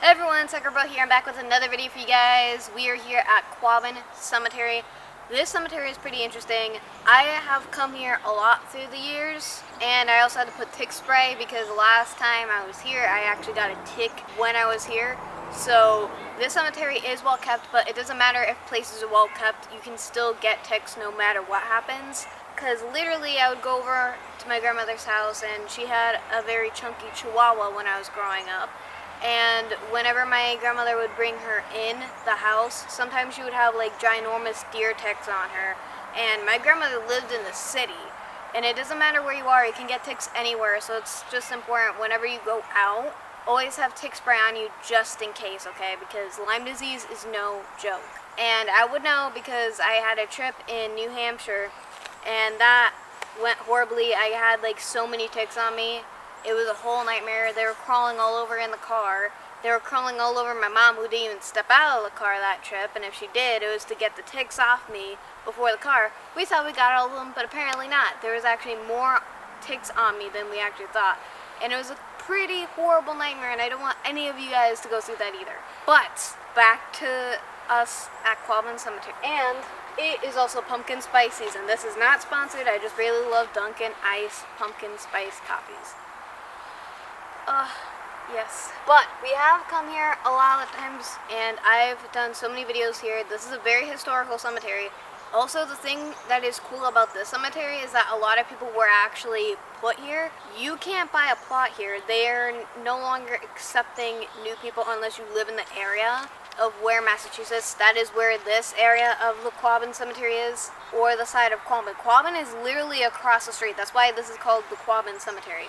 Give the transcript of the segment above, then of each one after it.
Hey everyone, Suckerbro here. I'm back with another video for you guys. We are here at Quabbin Cemetery. This cemetery is pretty interesting. I have come here a lot through the years, and I also had to put tick spray because last time I was here, I actually got a tick when I was here. So this cemetery is well kept, but it doesn't matter if places are well kept. You can still get ticks no matter what happens. Because literally I would go over to my grandmother's house, and she had a very chunky chihuahua when I was growing up. And whenever my grandmother would bring her in the house, sometimes she would have like ginormous deer ticks on her. And my grandmother lived in the city, and it doesn't matter where you are, you can get ticks anywhere. So it's just important whenever you go out, always have tick spray on you just in case, okay? Because Lyme disease is no joke. And I would know because I had a trip in New Hampshire, and that went horribly. I had like so many ticks on me. It was a whole nightmare. They were crawling all over in the car. They were crawling all over my mom, who didn't even step out of the car that trip. And if she did, it was to get the ticks off me before the car. We thought we got all of them, but apparently not. There was actually more ticks on me than we actually thought. And it was a pretty horrible nightmare, and I don't want any of you guys to go through that either. But back to us at Quabbin Cemetery. And it is also pumpkin spice season. This is not sponsored. I just really love Dunkin' Ice pumpkin spice coffees. Yes. But we have come here a lot of times, and I've done so many videos here. This is a very historical cemetery. Also, the thing that is cool about this cemetery is that a lot of people were actually put here. You can't buy a plot here. They are no longer accepting new people unless you live in the area of where Massachusetts. That is where this area of the Quabbin Cemetery is, or the side of Quabbin. Quabbin is literally across the street. That's why this is called the Quabbin Cemetery.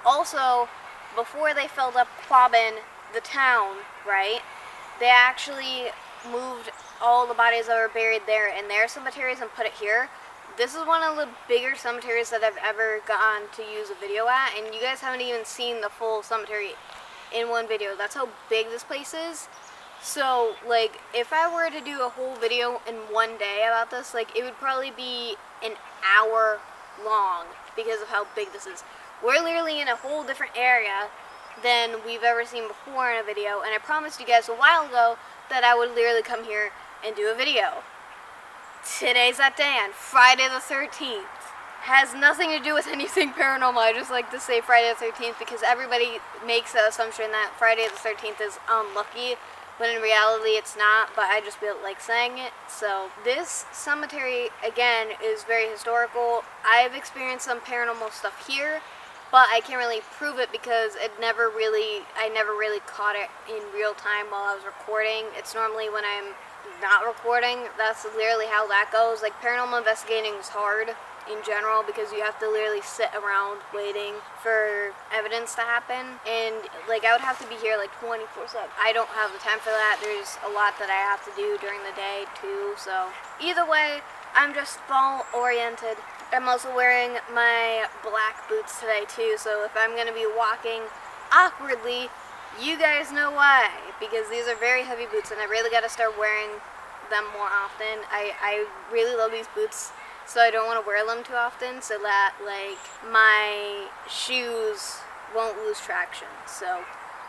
Also, before they filled up Quabbin, the town, right, they actually moved all the bodies that were buried there in their cemeteries and put it here. This is one of the bigger cemeteries that I've ever gotten to use a video at, and you guys haven't even seen the full cemetery in one video. That's how big this place is. So, like, if I were to do a whole video in one day about this, like, it would probably be an hour long because of how big this is. We're literally in a whole different area than we've ever seen before in a video, and I promised you guys a while ago that I would literally come here and do a video. Today's that day, on Friday the 13th. Has nothing to do with anything paranormal. I just like to say Friday the 13th because everybody makes the assumption that Friday the 13th is unlucky, when in reality it's not, but I just feel like saying it. So this cemetery, again, is very historical. I've experienced some paranormal stuff here, but I can't really prove it because I never really caught it in real time while I was recording. It's normally when I'm not recording. That's literally how that goes. Like, paranormal investigating is hard in general because you have to literally sit around waiting for evidence to happen, and like I would have to be here like 24/7. I don't have the time for that. There's a lot that I have to do during the day too, so either way, I'm just fall oriented. I'm also wearing my black boots today too, so if I'm gonna be walking awkwardly, you guys know why, because these are very heavy boots and I really gotta start wearing them more often. I really love these boots, so I don't want to wear them too often so that like my shoes won't lose traction. So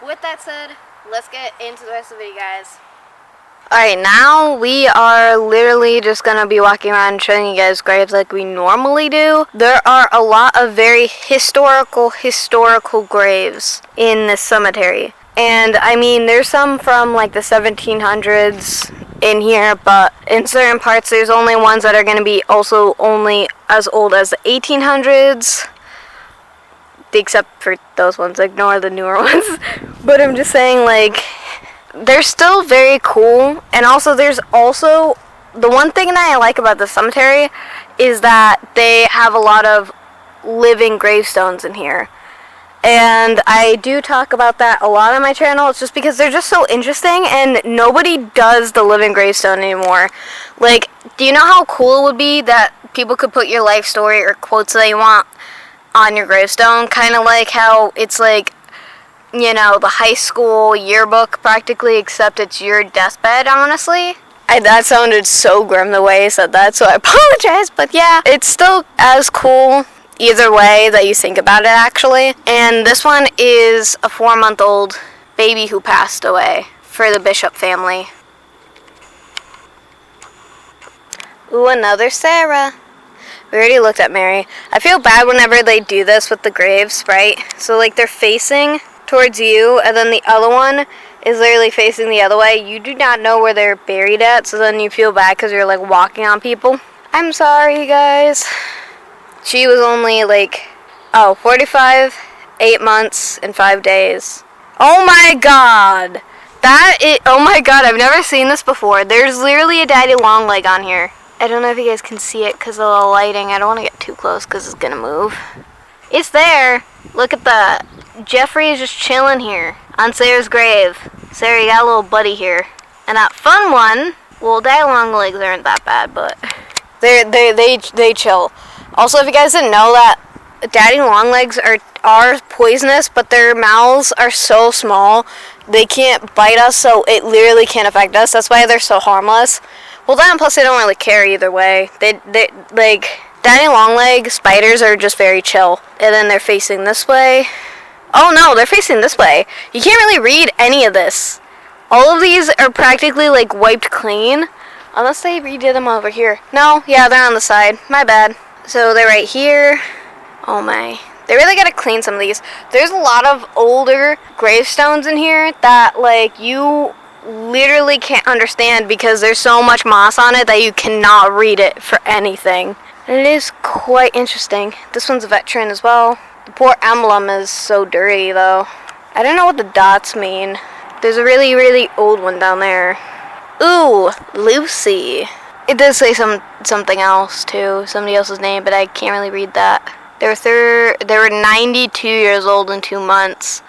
with that said, let's get into the rest of the video, guys. Alright, now we are literally just going to be walking around and showing you guys graves like we normally do. There are a lot of very historical graves in this cemetery. And I mean, there's some from like the 1700s in here, but in certain parts there's only ones that are going to be also only as old as the 1800s. Except for those ones, ignore the newer ones. But I'm just saying, like, they're still very cool. And also, there's also, the one thing that I like about the cemetery is that they have a lot of living gravestones in here. And I do talk about that a lot on my channel. It's just because they're just so interesting, and nobody does the living gravestone anymore. Like, do you know how cool it would be that people could put your life story or quotes that you want on your gravestone? Kind of like how it's like, you know, the high school yearbook practically, except it's your deathbed, honestly. That sounded so grim the way I said that, so I apologize. But yeah, it's still as cool either way that you think about it, actually. And this one is a 4-month-old baby who passed away for the Bishop family. Ooh, another Sarah. We already looked at Mary. I feel bad whenever they do this with the graves, right? So like they're facing towards you, and then the other one is literally facing the other way. You do not know where they're buried at, so then you feel bad because you're like walking on people. I'm sorry, guys. She was only like, 45, 8 months, and 5 days. Oh my god! Oh my god, I've never seen this before. There's literally a daddy long leg on here. I don't know if you guys can see it because of the lighting. I don't want to get too close because it's going to move. It's there. Look at that. Jeffrey is just chilling here on Sarah's grave. Sarah, you got a little buddy here. And that fun one, well, daddy long legs aren't that bad, but they chill. Also, if you guys didn't know that, daddy long legs are poisonous, but their mouths are so small, they can't bite us, so it literally can't affect us. That's why they're so harmless. Well, then, plus they don't really care either way. They like, daddy long leg spiders are just very chill. And then they're facing this way. Oh no, they're facing this way. You can't really read any of this. All of these are practically like wiped clean. Unless they redid them over here. No, yeah, they're on the side. My bad. So they're right here. Oh my. They really gotta clean some of these. There's a lot of older gravestones in here that like you literally can't understand because there's so much moss on it that you cannot read it for anything. And it is quite interesting. This one's a veteran as well. The poor emblem is so dirty though. I don't know what the dots mean. There's a really, really old one down there. Ooh, Lucy. It does say something else too, somebody else's name, but I can't really read that. They were 92 years old in 2 months.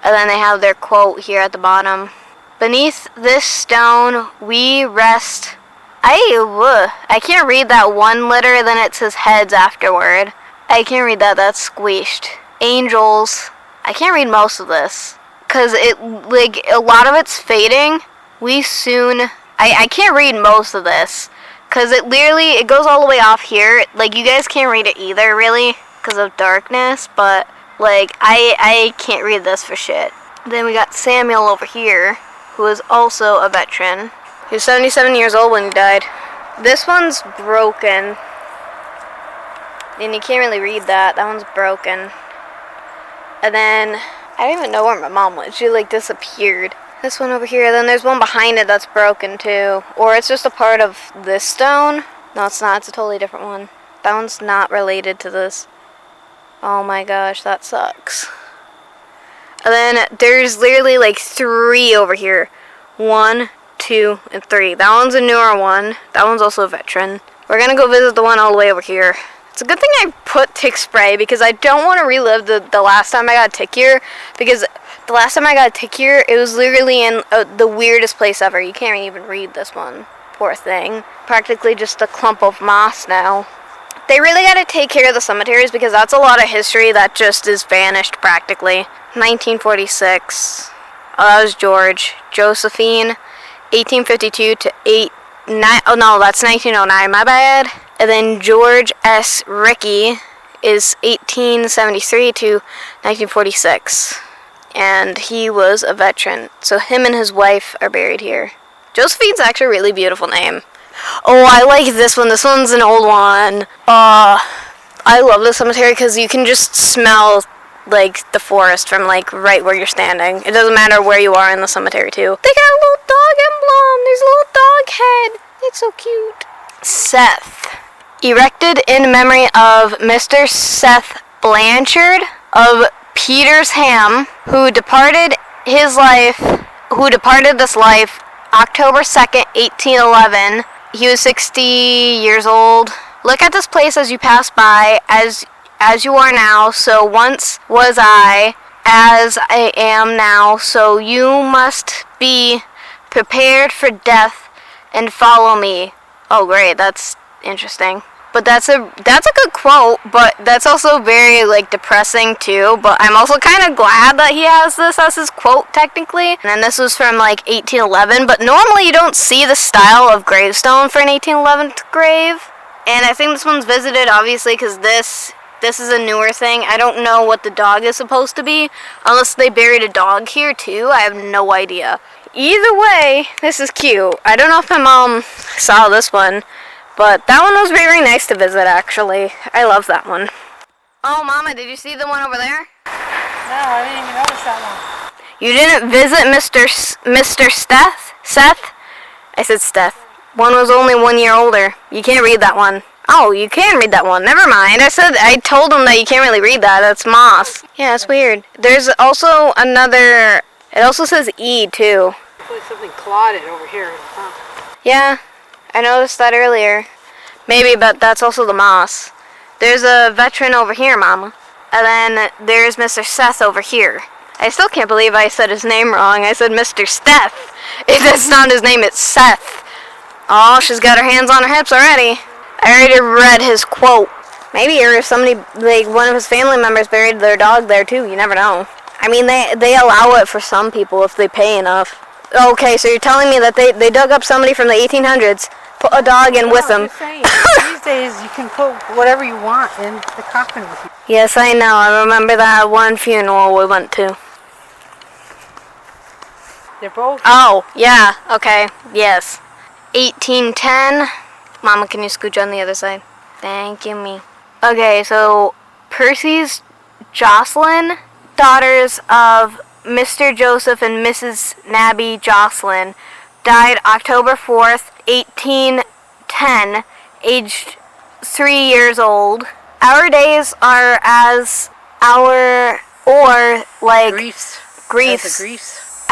And then they have their quote here at the bottom. Beneath this stone we rest. I can't read that one letter, then it says heads afterward. I can't read that, that's squished. Angels. I can't read most of this. Cause it, like, a lot of it's fading. I can't read most of this. Cause it goes all the way off here. Like, you guys can't read it either, really. Cause of darkness, but, like, I can't read this for shit. Then we got Samuel over here, who is also a veteran. He was 77 years old when he died. This one's broken. And you can't really read that. That one's broken. And then, I don't even know where my mom went. She, like, disappeared. This one over here. Then there's one behind it that's broken, too. Or it's just a part of this stone. No, it's not. It's a totally different one. That one's not related to this. Oh my gosh, that sucks. And then there's literally like 3 over here. 1, 2, and 3. That one's a newer one. That one's also a veteran. We're gonna go visit the one all the way over here. It's a good thing I put tick spray because I don't want to relive the last time I got a tick here. Because the last time I got a tick here, it was literally in the weirdest place ever. You can't even read this one. Poor thing. Practically just a clump of moss now. They really got to take care of the cemeteries because that's a lot of history that just is vanished practically. 1946. Oh, that was George. Josephine, 1852 to 89. Oh no, that's 1909. My bad. And then George S. Rickey is 1873 to 1946. And he was a veteran. So him and his wife are buried here. Josephine's actually a really beautiful name. Oh, I like this one. This one's an old one. I love this cemetery because you can just smell, like, the forest from, like, right where you're standing. It doesn't matter where you are in the cemetery, too. They got a little dog emblem. There's a little dog head. It's so cute. Seth. Erected in memory of Mr. Seth Blanchard of Petersham, who departed this life October 2nd, 1811. He was 60 years old. Look at this place as you pass by, as you are now, so once was I, as I am now, so you must be prepared for death and follow me. Oh great, that's interesting. But that's a good quote, but that's also very, like, depressing, too. But I'm also kind of glad that he has this as his quote, technically. And then this was from, like, 1811. But normally you don't see the style of gravestone for an 1811 grave. And I think this one's visited, obviously, because this this is a newer thing. I don't know what the dog is supposed to be, unless they buried a dog here too. I have no idea. Either way, this is cute. I don't know if my mom saw this one, but that one was very nice to visit, actually. I love that one. Oh, Mama, did you see the one over there? No, I didn't even notice that one. You didn't visit Mr. Seth? I said Steph. One was only 1 year older. You can't read that one. Oh, you can read that one. Never mind. I told him that you can't really read that. That's moss. Yeah, it's weird. There's also another. It also says E too. There's something clotted over here. Huh? Yeah, I noticed that earlier. Maybe, but that's also the moss. There's a veteran over here, Mama. And then there's Mr. Seth over here. I still can't believe I said his name wrong. I said Mr. Steph. That's not his name, it's Seth. Oh, she's got her hands on her hips already. I already read his quote. Maybe or if somebody, like one of his family members buried their dog there too. You never know. I mean, they allow it for some people if they pay enough. Okay, so you're telling me that they dug up somebody from the 1800s, put a dog in with them. I'm just saying, these days you can put whatever you want in the coffin with you. Yes, I know. I remember that one funeral we went to. They're both. Oh, yeah. Okay. Yes. 1810. Mama, can you scooch on the other side? Thank you, me. Okay, so Percy's Jocelyn, daughters of Mr. Joseph and Mrs. Nabby Jocelyn, died October 4th, 1810, aged 3 years old. Our days are as our, or like Griefs.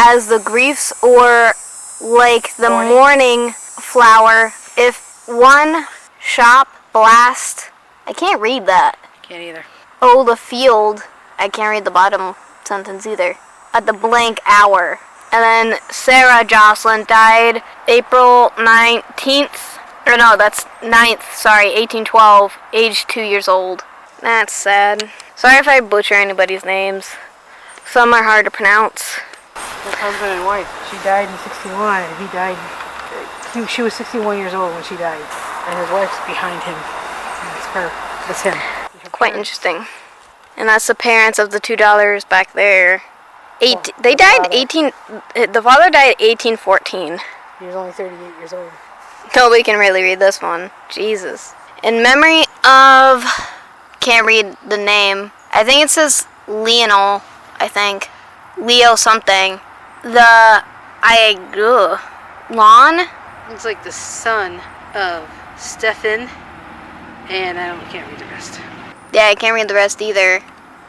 As the griefs, or like the morning flower. If one shop blast, I can't read that. Can't either. Oh, the field. I can't read the bottom sentence either. At the blank hour. And then Sarah Jocelyn died April 19th. Or no, that's 9th, sorry, 1812, aged 2 years old. That's sad. Sorry if I butcher anybody's names. Some are hard to pronounce. His husband and wife. She died in 61 and he died. She was 61 years old when she died. And his wife's behind him. That's her. That's him. Quite interesting. And that's the parents of the $2 back there. They died 18. The father died 1814. He was only 38 years old. Nobody can really read this one. Jesus. In memory of, can't read the name. I think it says Leonel. I think Leo something. Lon. It's like the son of Stephen, and I can't read the rest. Yeah, I can't read the rest either.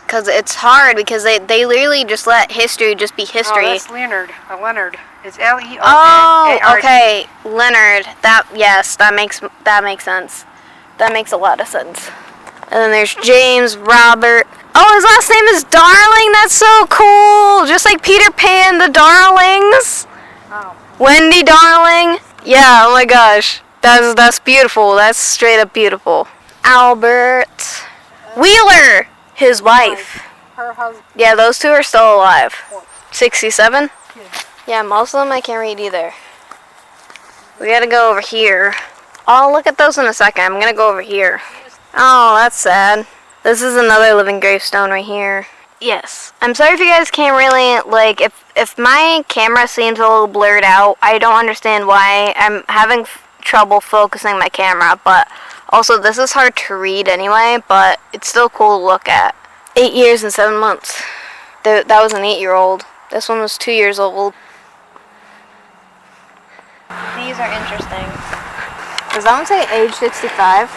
Because it's hard, because they literally just let history just be history. Oh, that's Leonard. Leonard. It's Leonard. Oh, okay. Leonard. That makes sense. That makes a lot of sense. And then there's James Robert. Oh, his last name is Darling. That's so cool. Just like Peter Pan, the Darlings. Oh. Wendy Darling. Yeah, oh my gosh. That's beautiful. That's straight up beautiful. Albert Wheeler, his wife. Her husband. Yeah, those two are still alive. 67? Yeah, most of them I can't read either. We gotta go over here. I'll look at those in a second. I'm gonna go over here. Oh, that's sad. This is another living gravestone right here. Yes. I'm sorry if you guys can't really, like, if my camera seems a little blurred out, I don't understand why. I'm having trouble focusing my camera, but also this is hard to read anyway, but it's still cool to look at. 8 years and 7 months. That was an 8-year-old. This one was 2 years old. These are interesting. Does that one say age 65?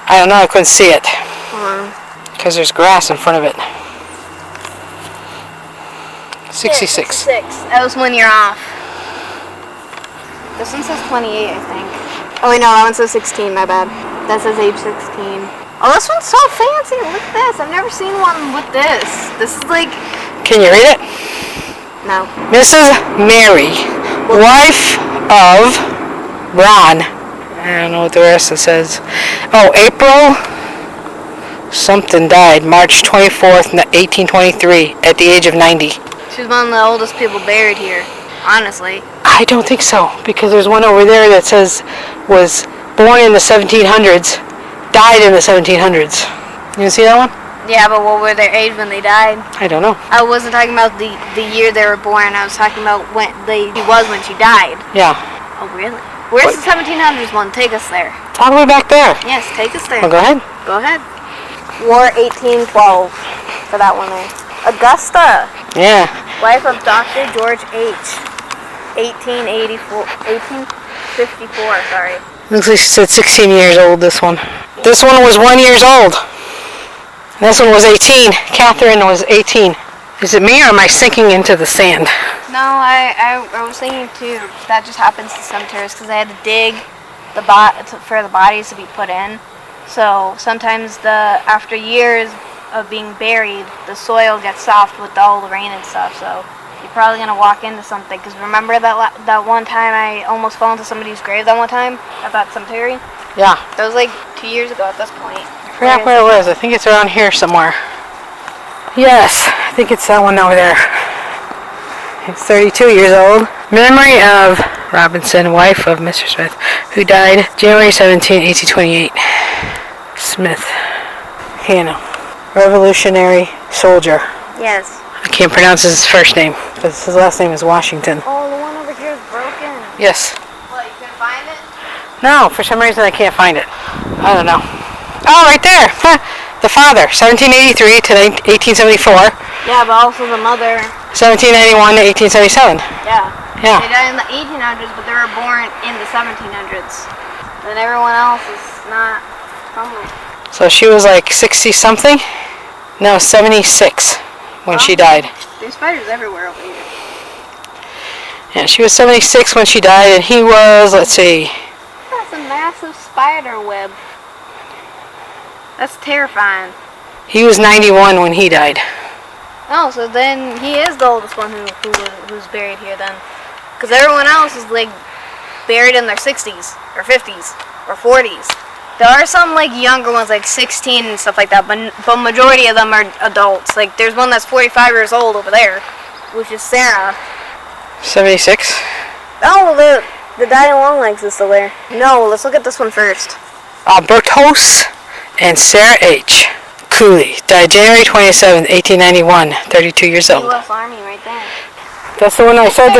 I don't know. I couldn't see it. Hold on. Because there's grass in front of it. 66. That was 1 year off. This one says 28, I think. Oh wait, no, that one says 16, my bad. That says age 16. Oh, this one's so fancy. Look at this. I've never seen one with this. This is like... Can you read it? No. Mrs. Mary, wife of Ron. I don't know what the rest it says. Oh, April something died March 24th, 1823, at the age of 90. She's one of the oldest people buried here, honestly. I don't think so, because there's one over there that says was born in the 1700s, died in the 1700s. You see that one? Yeah, but what were their age when they died? I don't know. I wasn't talking about the year they were born. I was talking about when she was when she died. Yeah. Oh, really? Where's the 1700s one? Take us there. It's all the way back there. Yes, take us there. Well, go ahead. Go ahead. War 1812 for that one there. Augusta. Yeah. Wife of Dr. George H. 1854, sorry. Looks like she said 16 years old, this one. This one was 1 year old. This one was 18. Catherine was 18. Is it me or am I sinking into the sand? No, I was thinking too. That just happens to cemeteries because they had to dig for the bodies to be put in. So sometimes after years of being buried, the soil gets soft with all the rain and stuff. So you're probably gonna walk into something. Because remember that one time I almost fell into somebody's grave that one time at that cemetery? Yeah. That was like 2 years ago at this point. I forgot where it was. I think it's around here somewhere. Yes, I think it's that one over there. It's 32 years old. Memory of Robinson, wife of Mr. Smith, who died January 17, 1828. Smith. Hannah. Revolutionary soldier. Yes. I can't pronounce his first name, but his last name is Washington. Oh, the one over here is broken. Yes. What, you couldn't find it? No, for some reason I can't find it. I don't know. Oh, right there. Huh. The father, 1783 to 1874. Yeah, but also the mother. 1791 to 1877. Yeah. Yeah. They died in the 1800s, but they were born in the 1700s. Then everyone else is not probably. So she was like 60 something? No, 76 when she died. There's spiders everywhere over here. Yeah, she was 76 when she died, and he was, let's see. That's a massive spider web. That's terrifying. He was 91 when he died. Oh, so then he is the oldest one who's buried here then. Because everyone else is like buried in their 60s or 50s or 40s. There are some like younger ones like 16 and stuff like that, but majority of them are adults. Like there's one that's 45 years old over there, which is Sarah. 76? Oh, the dying long legs is still there. No, let's look at this one first. Albertos and Sarah H. Cooley died January 27, 1891, 32 years old. U.S. Army right there. That's the one I said.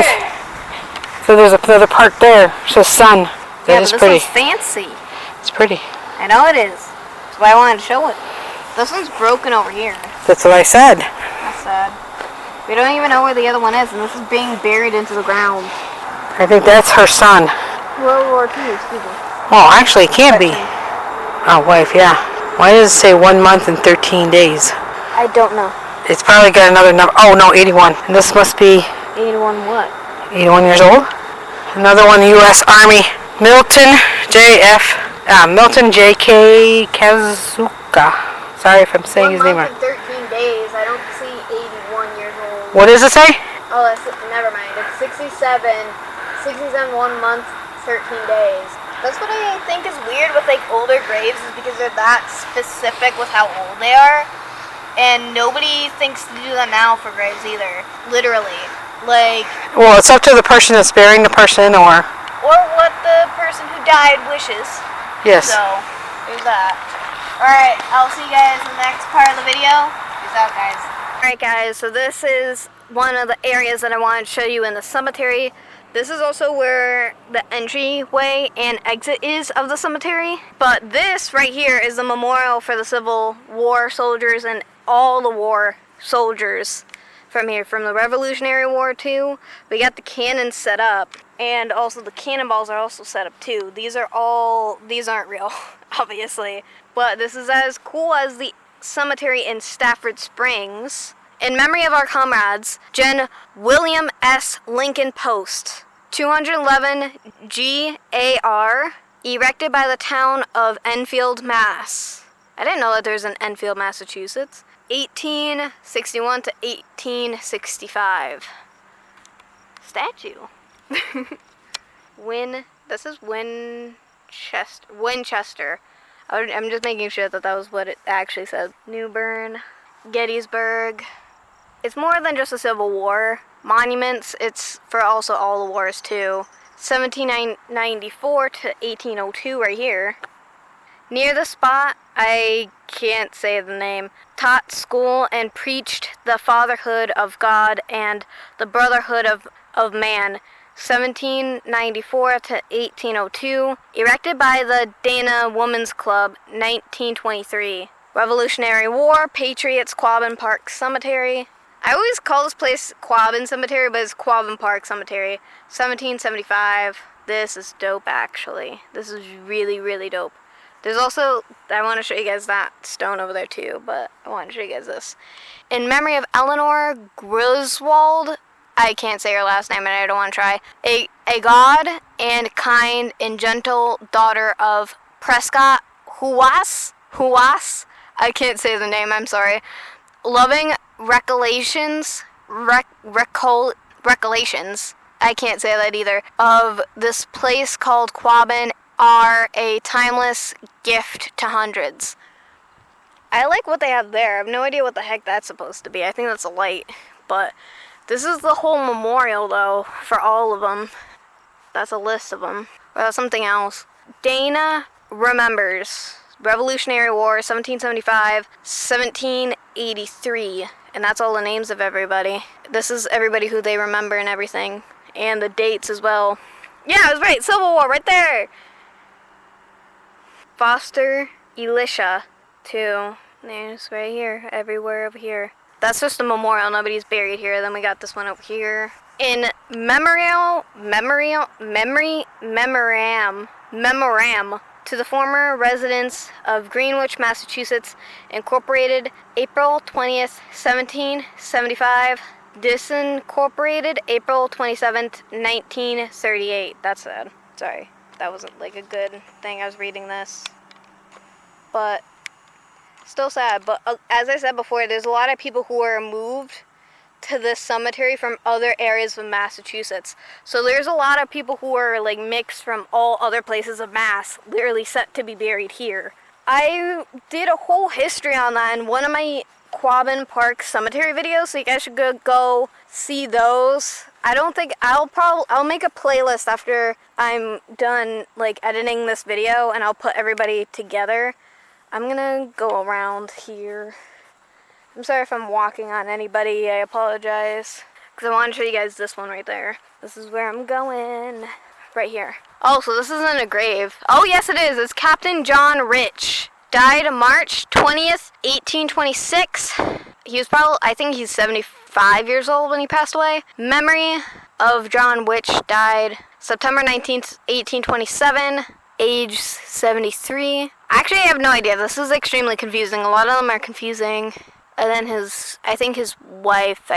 So there's another part there. It says sun. That is pretty. This one's fancy. It's pretty. I know it is. That's why I wanted to show it. This one's broken over here. That's what I said. That's sad. We don't even know where the other one is, and this is being buried into the ground. I think that's her son. World War II, excuse me. Oh, actually, it can't be. Oh, wife, yeah. Why does it say 1 month and 13 days? I don't know. It's probably got another number. Oh, no, 81. And this must be... 81 what? 81 years old? Another one, U.S. Army. Milton J.K. Kazuka. Sorry if I'm saying his name 1 wrong. month and 13 days. I don't see 81 years old. What does it say? Oh, never mind. It's 67. 67, 1 month, 13 days. That's what I think is weird with like older graves is because they're that specific with how old they are. And nobody thinks to do that now for graves either. Literally. Like... Well, it's up to the person that's burying the person or what the person who died wishes. Yes. So, there's that. Alright, I'll see you guys in the next part of the video. Peace out, guys. Alright, guys, so this is one of the areas that I wanted to show you in the cemetery. This is also where the entryway and exit is of the cemetery. But this right here is the memorial for the Civil War soldiers and all the war soldiers from here, from the Revolutionary War too. We got the cannons set up, and also the cannonballs are also set up too. These aren't real, obviously. But this is as cool as the cemetery in Stafford Springs. In memory of our comrades, Gen. William S. Lincoln Post, 211 GAR, erected by the town of Enfield, Mass. I didn't know that there's an Enfield, Massachusetts. 1861 to 1865. Statue. This is Winchester. I'm just making sure that was what it actually said. New Bern, Gettysburg. It's more than just a Civil War. Monuments, it's for also all the wars too. 1794 to 1802 right here. Near the spot, I can't say the name, taught school and preached the fatherhood of God and the brotherhood of man, 1794 to 1802, erected by the Dana Women's Club, 1923. Revolutionary War, Patriots, Quabbin Park Cemetery. I always call this place Quabbin Cemetery, but it's Quabbin Park Cemetery, 1775. This is dope, actually. This is really, really dope. There's also, I want to show you guys that stone over there too, but I want to show you guys this. In memory of Eleanor Griswold, I can't say her last name and I don't want to try, a god and kind and gentle daughter of Prescott Huas, I can't say the name, I'm sorry. Loving recollections, recollections, I can't say that either, of this place called Quabbin are a timeless gift to hundreds. I like what they have there. I have no idea what the heck that's supposed to be. I think that's a light. But this is the whole memorial, though, for all of them. That's a list of them. Or that's something else. Dana remembers. Revolutionary War, 1775, 1783. And that's all the names of everybody. This is everybody who they remember and everything. And the dates as well. Yeah, I was right. Civil War, right there. Foster, Elisha, too. There's right here, everywhere over here. That's just a memorial, nobody's buried here. Then we got this one over here. In memoriam to the former residents of Greenwich, Massachusetts, Incorporated, April 20th, 1775. Disincorporated, April 27th, 1938. That's sad. Sorry. That wasn't like a good thing. I was reading this. But still sad. But as I said before, there's a lot of people who are moved to this cemetery from other areas of Massachusetts. So there's a lot of people who are like mixed from all other places of Mass, literally set to be buried here. I did a whole history on that in one of my Quabbin Park Cemetery videos, so you guys should go see those. I don't think I'll make a playlist after I'm done like editing this video, and I'll put everybody together. I'm gonna go around here. I'm sorry if I'm walking on anybody, I apologize. Because I want to show you guys this one right there. This is where I'm going. Right here. Oh, so this isn't a grave. Oh, yes it is. It's Captain John Rich. Died March 20th, 1826. He was I think he's 75 years old when he passed away. Memory of John Rich died September 19th, 1827. Age 73. Actually, I have no idea. This is extremely confusing. A lot of them are confusing. And then I think his wife,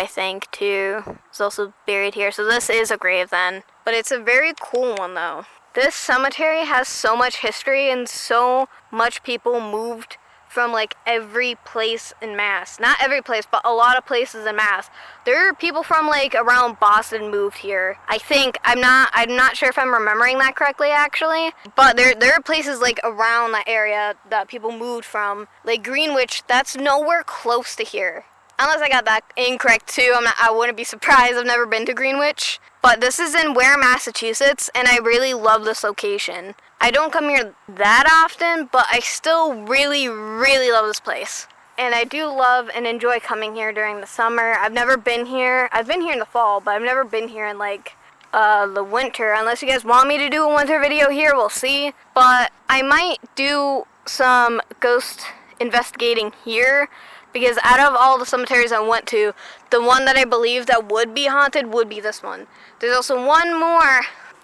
too, is also buried here. So this is a grave then. But it's a very cool one, though. This cemetery has so much history and so much people moved from, like, every place in Mass. Not every place, but a lot of places in Mass. There are people from, like, around Boston moved here. I think. I'm not sure if I'm remembering that correctly, actually. But there are places, like, around that area that people moved from. Like, Greenwich, that's nowhere close to here. Unless I got that incorrect, too. I wouldn't be surprised. I've never been to Greenwich. But this is in Ware, Massachusetts, and I really love this location. I don't come here that often, but I still really, really love this place. And I do love and enjoy coming here during the summer. I've never been here. I've been here in the fall, but I've never been here in, like, the winter. Unless you guys want me to do a winter video here, we'll see. But I might do some ghost investigating here. Because out of all the cemeteries I went to, the one that I believe that would be haunted would be this one. There's also one more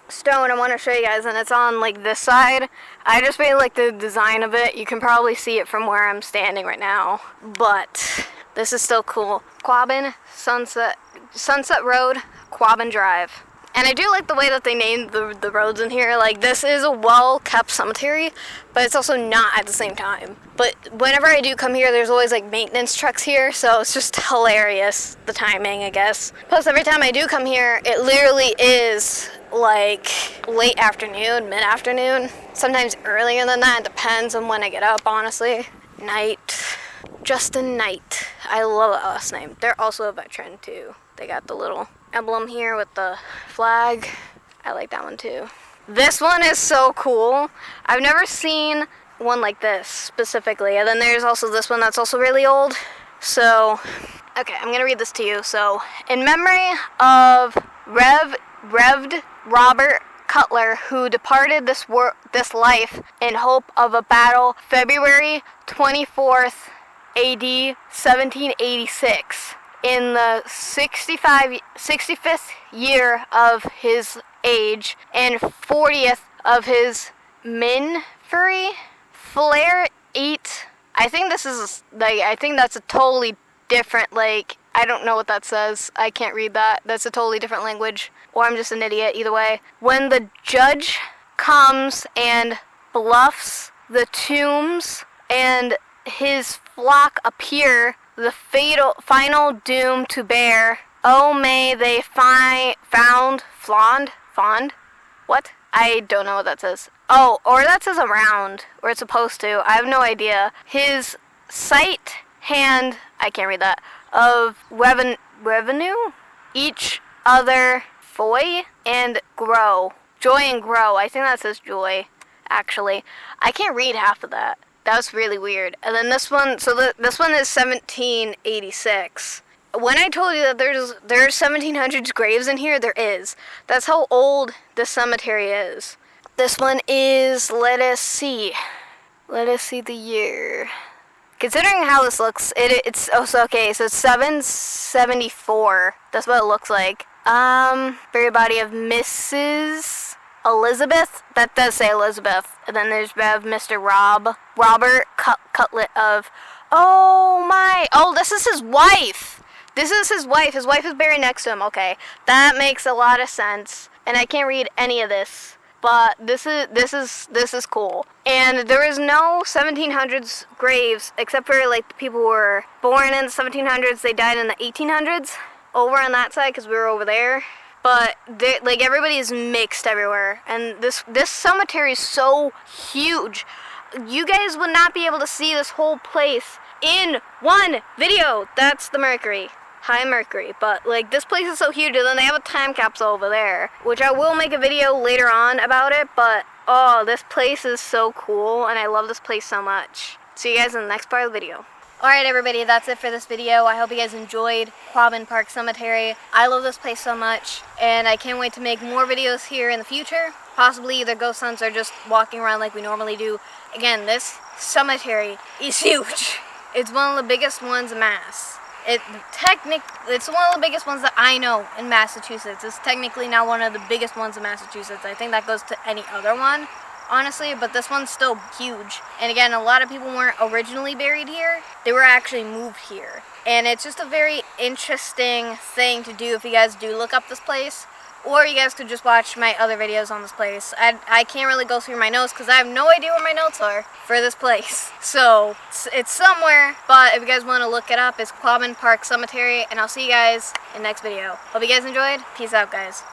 stone I want to show you guys, and it's on like this side. I just really like the design of it. You can probably see it from where I'm standing right now. But this is still cool. Quabbin Sunset Road, Quabbin Drive. And I do like the way that they named the roads in here. Like, this is a well-kept cemetery, but it's also not at the same time. But whenever I do come here, there's always, like, maintenance trucks here, so it's just hilarious, the timing, I guess. Plus, every time I do come here, it literally is, like, late afternoon, mid-afternoon. Sometimes earlier than that. It depends on when I get up, honestly. Night. Justin Knight. I love that last name. They're also a veteran, too. They got the little emblem here with the flag. I like that one too. This one is so cool. I've never seen one like this specifically. And then there's also this one that's also really old. So, okay, I'm gonna read this to you. So, in memory of Revd Robert Cutler, who departed this life in hope of a battle, February 24th, AD 1786. In the 65th year of his age and 40th of his minfrey, Flair 8. I think this is like, I think that's a totally different, like, I don't know what that says. I can't read that. That's a totally different language. Or I'm just an idiot, either way. When the judge comes and bluffs the tombs and his flock appear, the final doom to bear. Oh, may they fond? What? I don't know what that says. Oh, or that says around, or it's supposed to. I have no idea. His sight, hand, I can't read that, of revenue, each other, foy, and grow. Joy and grow. I think that says joy, actually. I can't read half of that. That was really weird. And then this one, so this one is 1786. When I told you that there's 1700s graves in here, there is. That's how old this cemetery is. This one is, let us see the year. Considering how this looks, it's also okay. So it's 774. That's what it looks like. Buried body of Mrs. Elizabeth. That does say Elizabeth. And then there's Mr. Robert Cutlet of. Oh my! Oh, this is his wife. This is his wife. His wife is buried next to him. Okay, that makes a lot of sense. And I can't read any of this, but this is cool. And there is no 1700s graves except for like the people who were born in the 1700s. They died in the 1800s over on that side because we were over there. But like everybody is mixed everywhere, and this cemetery is so huge. You guys would not be able to see this whole place in one video. That's the Mercury. High Mercury. But like this place is so huge, and then they have a time capsule over there, which I will make a video later on about it. But oh, this place is so cool, and I love this place so much. See you guys in the next part of the video. Alright everybody, that's it for this video. I hope you guys enjoyed Quabbin Park Cemetery. I love this place so much, and I can't wait to make more videos here in the future. Possibly either ghost hunts or just walking around like we normally do. Again, this cemetery is huge. It's one of the biggest ones in Mass. It's one of the biggest ones that I know in Massachusetts. It's technically now one of the biggest ones in Massachusetts. I think that goes to any other one, honestly, but this one's still huge. And again, a lot of people weren't originally buried here. They were actually moved here. And it's just a very interesting thing to do if you guys do look up this place. Or you guys could just watch my other videos on this place. I can't really go through my notes because I have no idea where my notes are for this place. So, it's somewhere, but if you guys want to look it up, it's Quabbin Park Cemetery, and I'll see you guys in the next video. Hope you guys enjoyed. Peace out, guys.